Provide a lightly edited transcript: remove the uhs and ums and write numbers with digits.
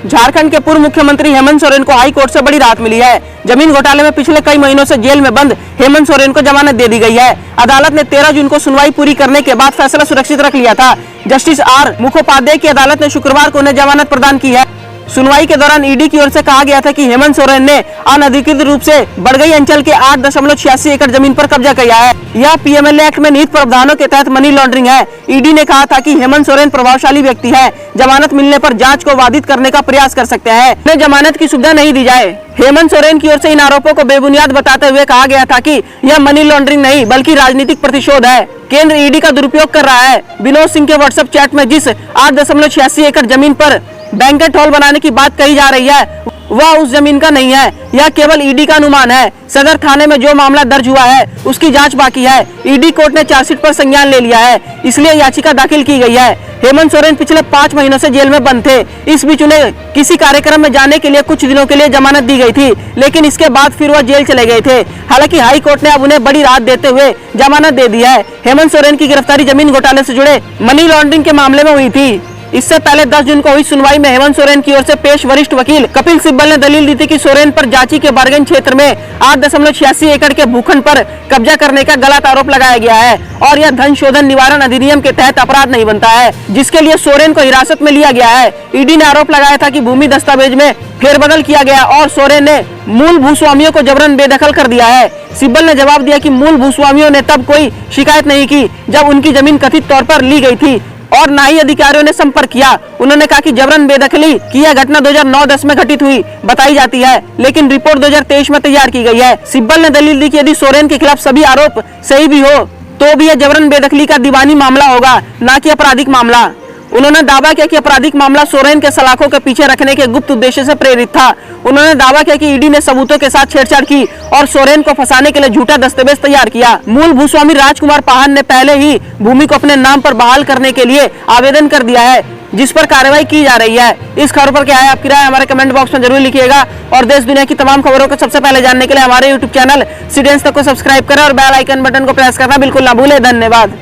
झारखंड के पूर्व मुख्यमंत्री हेमंत सोरेन को हाई कोर्ट से बड़ी राहत मिली है। जमीन घोटाले में पिछले कई महीनों से जेल में बंद हेमंत सोरेन को जमानत दे दी गई है। अदालत ने 13 जून को सुनवाई पूरी करने के बाद फैसला सुरक्षित रख लिया था। जस्टिस आर मुखोपाध्याय की अदालत ने शुक्रवार को उन्हें जमानत प्रदान की है। सुनवाई के दौरान ईडी की ओर से कहा गया था कि हेमंत सोरेन ने अनधिकृत रूप से बड़गई अंचल के 8.86 एकड़ जमीन पर कब्जा किया है। यह पीएमएलए एक्ट में निहित प्रावधानों के तहत मनी लॉन्ड्रिंग है। ईडी ने कहा था कि हेमंत सोरेन प्रभावशाली व्यक्ति है, जमानत मिलने पर जांच को बाधित करने का प्रयास कर सकते हैं, उन्हें जमानत की सुविधा नहीं दी जाए। हेमंत सोरेन की ओर से इन आरोपों को बेबुनियाद बताते हुए कहा गया था कि यह मनी लॉन्ड्रिंग नहीं बल्कि राजनीतिक प्रतिशोध है। केंद्र ईडी का दुरुपयोग कर रहा है। विनोद सिंह के व्हाट्सएप चैट में जिस 8.86 एकड़ जमीन पर बैंकेट हॉल बनाने की बात कही जा रही है वह उस जमीन का नहीं है। यह केवल ईडी का अनुमान है। सदर थाने में जो मामला दर्ज हुआ है उसकी जांच बाकी है। ईडी कोर्ट ने चार्जशीट पर संज्ञान ले लिया है, इसलिए याचिका दाखिल की गई है। हेमंत सोरेन पिछले 5 महीनों से जेल में बंद थे। इस बीच उन्हें किसी कार्यक्रम में जाने के लिए कुछ दिनों के लिए जमानत दी गई थी, लेकिन इसके बाद फिर वह जेल चले गए थे। हालांकि हाई कोर्ट ने अब उन्हें बड़ी राहत देते हुए जमानत दे दी है। हेमंत सोरेन की गिरफ्तारी जमीन घोटाले से जुड़े मनी लॉन्ड्रिंग के मामले में हुई थी। इससे पहले 10 जून को हुई सुनवाई में हेमंत सोरेन की ओर से पेश वरिष्ठ वकील कपिल सिब्बल ने दलील दी थी कि सोरेन पर जांची के बारगन क्षेत्र में 8.86 एकड़ के भूखंड पर कब्जा करने का गलत आरोप लगाया गया है और यह धन शोधन निवारण अधिनियम के तहत अपराध नहीं बनता है, जिसके लिए सोरेन को हिरासत में लिया गया है। ईडी ने आरोप लगाया था कि भूमि दस्तावेज में फेरबदल किया गया और सोरेन ने मूल भूस्वामियों को जबरन बेदखल कर दिया है। सिब्बल ने जवाब दिया कि मूल भूस्वामियों ने तब कोई शिकायत नहीं की जब उनकी जमीन कथित तौर पर ली गई थी और ना ही अधिकारियों ने संपर्क किया। उन्होंने कहा कि जबरन बेदखली की यह घटना 2009-10 में घटित हुई बताई जाती है, लेकिन रिपोर्ट 2023 में तैयार की गई है। सिब्बल ने दलील दी कि यदि सोरेन के खिलाफ सभी आरोप सही भी हो तो भी यह जबरन बेदखली का दीवानी मामला होगा, ना कि आपराधिक मामला। उन्होंने दावा किया कि आपराधिक मामला सोरेन के सलाखों के पीछे रखने के गुप्त उद्देश्य से प्रेरित था। उन्होंने दावा किया कि ईडी ने सबूतों के साथ छेड़छाड़ की और सोरेन को फंसाने के लिए झूठा दस्तावेज तैयार किया। मूल भूस्वामी राजकुमार पाहन ने पहले ही भूमि को अपने नाम पर बहाल करने के लिए आवेदन कर दिया है, जिस पर कार्रवाई की जा रही है। इस खबर पर क्या है आपकी राय, हमारे कमेंट बॉक्स में जरूर लिखिएगा और देश दुनिया की तमाम खबरों को सबसे पहले जानने के लिए हमारे यूट्यूब चैनल सिटी टाइम्स को सब्सक्राइब करें और बेल आइकन बटन को प्रेस करना बिल्कुल ना भूलें। धन्यवाद।